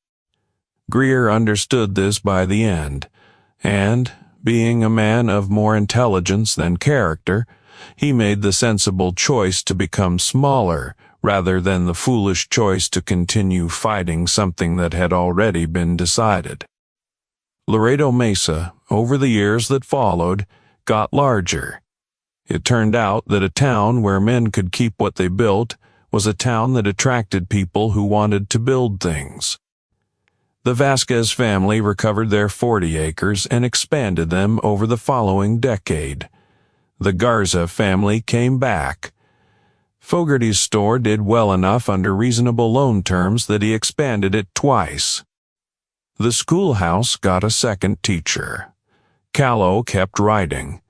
Greer understood this by the end, and, being a man of more intelligence than character, he made the sensible choice to become smaller rather than the foolish choice to continue fighting something that had already been decided. Laredo Mesa, over the years that followed, got larger. It turned out that a town where men could keep what they built was a town that attracted people who wanted to build things. The Vasquez family recovered their 40 acres and expanded them over the following decade. The Garza family came back. Fogarty's store did well enough under reasonable loan terms that he expanded it twice. The schoolhouse got a second teacher. Callow kept writing.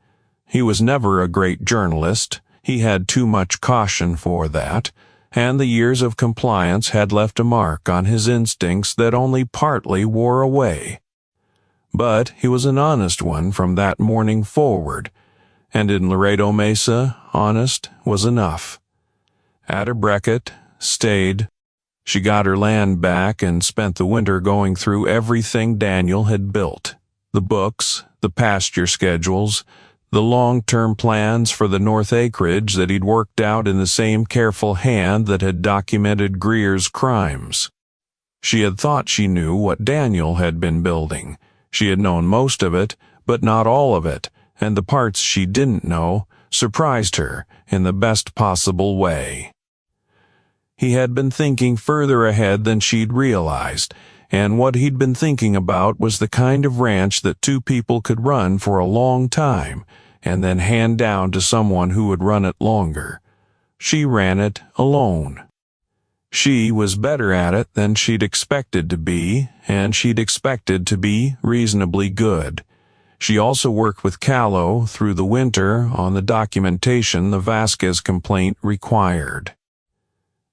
He was never a great journalist. He had too much caution for that, and the years of compliance had left a mark on his instincts that only partly wore away. But he was an honest one from that morning forward, and in Laredo Mesa, honest was enough. Ada Breckett stayed. She got her land back and spent the winter going through everything Daniel had built. The books, the pasture schedules, the long-term plans for the north acreage that he'd worked out in the same careful hand that had documented Greer's crimes. She had thought she knew what Daniel had been building. She had known most of it, but not all of it, and the parts she didn't know surprised her in the best possible way. He had been thinking further ahead than she'd realized, and what he'd been thinking about was the kind of ranch that two people could run for a long time, and then hand down to someone who would run it longer. She ran it alone. She was better at it than she'd expected to be, and she'd expected to be reasonably good. She also worked with Callow through the winter on the documentation the Vasquez complaint required.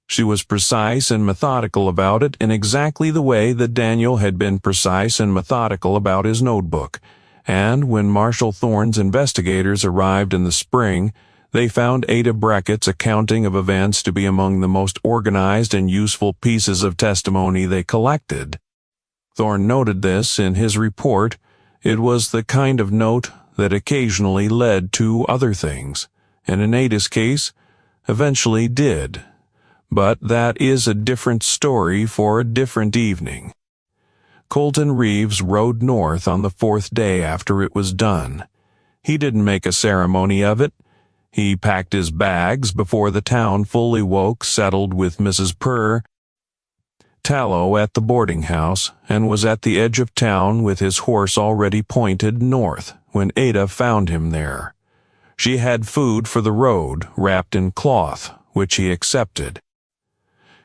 She was precise and methodical about it in exactly the way that Daniel had been precise and methodical about his notebook, and when Marshal Thorne's investigators arrived in the spring, they found Ada Breckett's accounting of events to be among the most organized and useful pieces of testimony they collected. Thorne noted this in his report. It was the kind of note that occasionally led to other things, and in Ada's case, eventually did. But that is a different story for a different evening. Colton Reeves rode north on the 4th day after it was done. He didn't make a ceremony of it. He packed his bags before the town fully woke, settled with Mrs. Purr Tallow at the boarding house, and was at the edge of town with his horse already pointed north when Ada found him there. She had food for the road wrapped in cloth, which he accepted.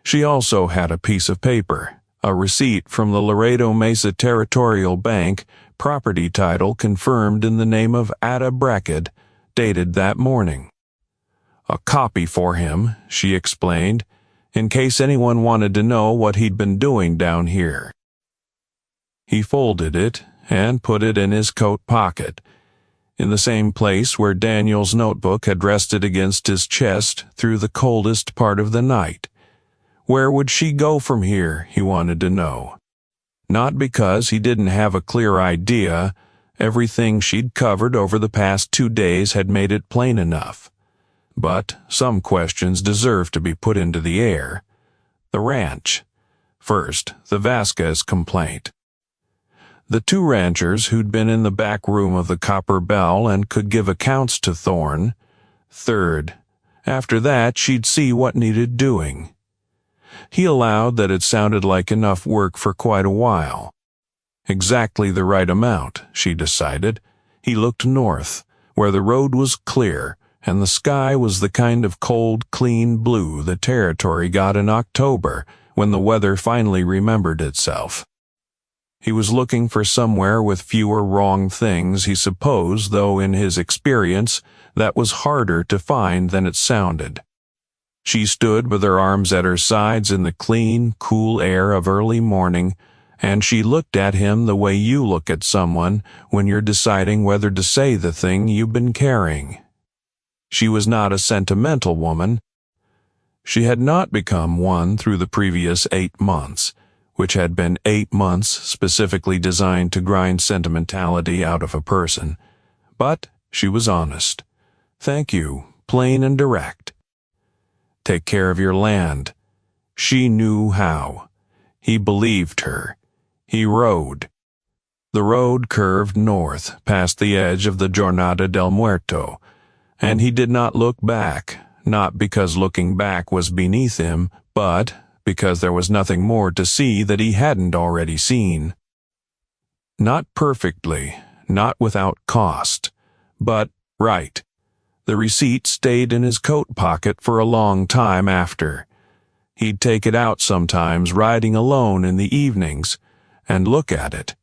She also had a piece of paper, a receipt from the Laredo Mesa Territorial Bank, property title confirmed in the name of Ada Breckett, dated that morning. A copy for him, she explained, in case anyone wanted to know what he'd been doing down here. He folded it and put it in his coat pocket, in the same place where Daniel's notebook had rested against his chest through the coldest part of the night. Where would she go from here, he wanted to know. Not because he didn't have a clear idea. Everything she'd covered over the past 2 days had made it plain enough. But some questions deserved to be put into the air. The ranch. First, the Vasquez complaint. The 2 ranchers who'd been in the back room of the Copper Bell and could give accounts to Thorne. Third, after that she'd see what needed doing. He allowed that it sounded like enough work for quite a while. Exactly the right amount, she decided. He looked north, where the road was clear, and the sky was the kind of cold, clean blue the territory got in October when the weather finally remembered itself. He was looking for somewhere with fewer wrong things, he supposed, though in his experience that was harder to find than it sounded. She stood with her arms at her sides in the clean, cool air of early morning, and she looked at him the way you look at someone when you're deciding whether to say the thing you've been carrying. She was not a sentimental woman. She had not become one through the previous 8 months, which had been 8 months specifically designed to grind sentimentality out of a person. But she was honest. Thank you, plain and direct. Take care of your land. She knew how. He believed her. He rode. The road curved north, past the edge of the Jornada del Muerto, and he did not look back, not because looking back was beneath him, but because there was nothing more to see that he hadn't already seen. Not perfectly, not without cost, but right. The receipt stayed in his coat pocket for a long time after. He'd take it out sometimes, riding alone in the evenings, and look at it,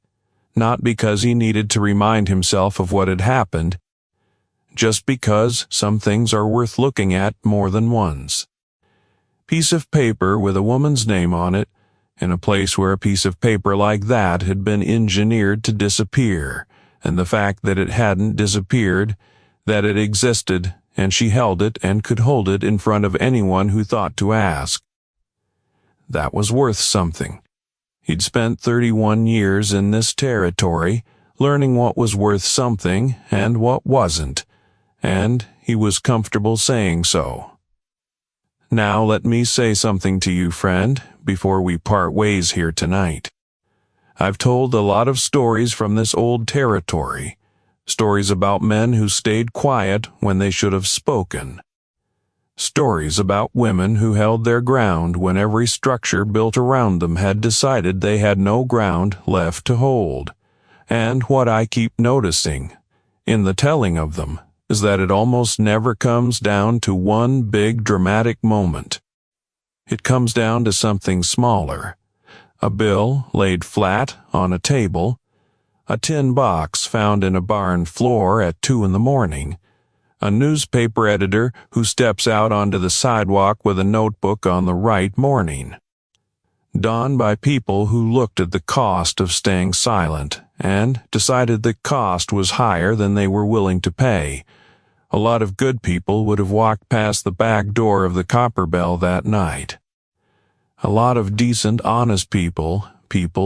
not because he needed to remind himself of what had happened, just because some things are worth looking at more than once. Piece of paper with a woman's name on it, in a place where a piece of paper like that had been engineered to disappear, and the fact that it hadn't disappeared, that it existed, and she held it and could hold it in front of anyone who thought to ask. That was worth something. He'd spent 31 years in this territory, learning what was worth something and what wasn't, and he was comfortable saying so. Now let me say something to you, friend, before we part ways here tonight. I've told a lot of stories from this old territory, stories about men who stayed quiet when they should have spoken. Stories about women who held their ground when every structure built around them had decided they had no ground left to hold. And what I keep noticing, in the telling of them, is that it almost never comes down to one big dramatic moment. It comes down to something smaller. A bill laid flat on a table, a tin box found in a barn floor at 2 a.m, a newspaper editor who steps out onto the sidewalk with a notebook on the right morning. Done by people who looked at the cost of staying silent and decided the cost was higher than they were willing to pay. A lot of good people would have walked past the back door of the Copper Bell that night. A lot of decent, honest people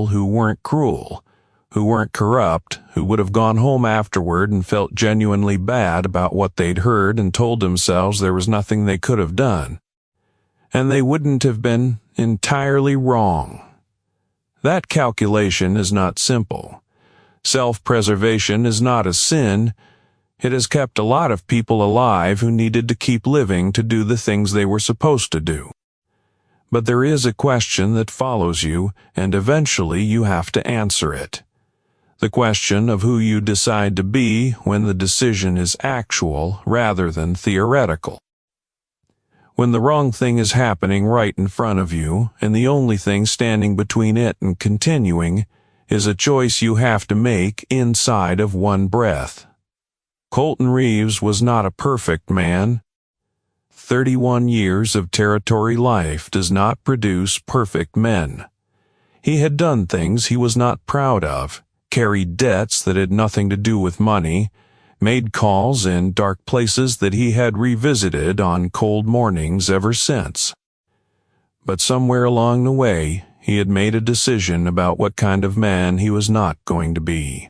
who weren't cruel, who weren't corrupt, who would have gone home afterward and felt genuinely bad about what they'd heard and told themselves there was nothing they could have done. And they wouldn't have been entirely wrong. That calculation is not simple. Self-preservation is not a sin. It has kept a lot of people alive who needed to keep living to do the things they were supposed to do. But there is a question that follows you, and eventually you have to answer it. The question of who you decide to be when the decision is actual rather than theoretical. When the wrong thing is happening right in front of you, and the only thing standing between it and continuing is a choice you have to make inside of one breath. Colton Reeves was not a perfect man. 31 years of territory life does not produce perfect men. He had done things he was not proud of, carried debts that had nothing to do with money, made calls in dark places that he had revisited on cold mornings ever since. But somewhere along the way, he had made a decision about what kind of man he was not going to be.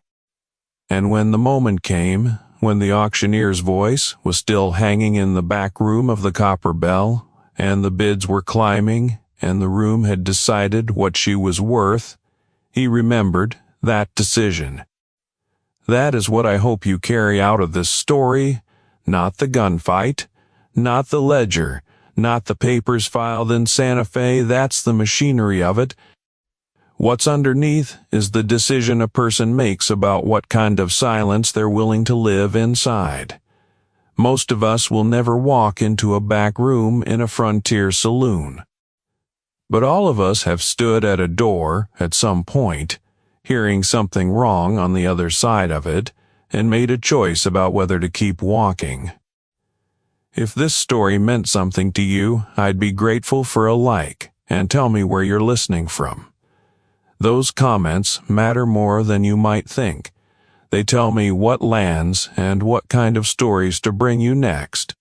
And when the moment came, when the auctioneer's voice was still hanging in the back room of the Copper Bell, and the bids were climbing, and the room had decided what she was worth, he remembered that decision. That is what I hope you carry out of this story, not the gunfight, not the ledger, not the papers filed in Santa Fe, that's the machinery of it. What's underneath is the decision a person makes about what kind of silence they're willing to live inside. Most of us will never walk into a back room in a frontier saloon. But all of us have stood at a door at some point, hearing something wrong on the other side of it, and made a choice about whether to keep walking. If this story meant something to you, I'd be grateful for a like, and tell me where you're listening from. Those comments matter more than you might think. They tell me what lands and what kind of stories to bring you next.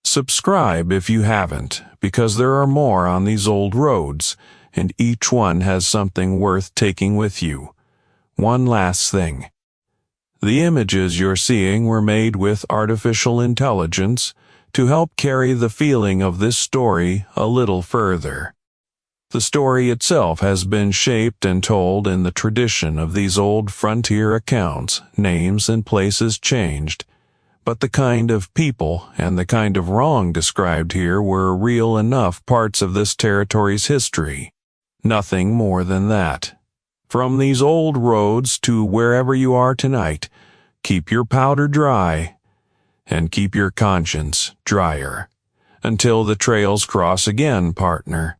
Subscribe if you haven't, because there are more on these old roads, and each one has something worth taking with you. One last thing. The images you're seeing were made with artificial intelligence to help carry the feeling of this story a little further. The story itself has been shaped and told in the tradition of these old frontier accounts, names and places changed, but the kind of people and the kind of wrong described here were real enough parts of this territory's history. Nothing more than that. From these old roads to wherever you are tonight, keep your powder dry, and keep your conscience drier. Until the trails cross again, partner.